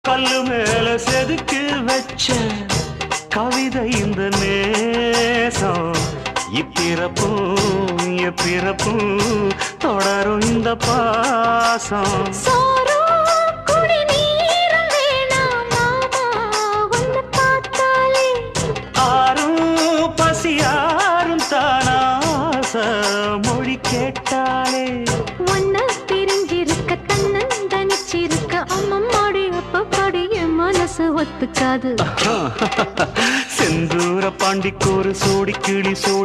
கல்லு மேல செதுக்கு வச்ச கவிதை இந்த நேசம் இப்பிறப்பும் எப்பிறப்பும் தொடரும் இந்த பாசம் ஆரும் பசியாரும் தானாச மொழி கேட்டாலே ஒன்ன பிரிஞ்சிருக்க தன்னந்தனிச்சிருக்க அம்மம்மாடி அப்பப்பாடி என் மனசு ஒத்துக்காது செந்தூர பாண்டிக்கோரு சோடி கிளி கூட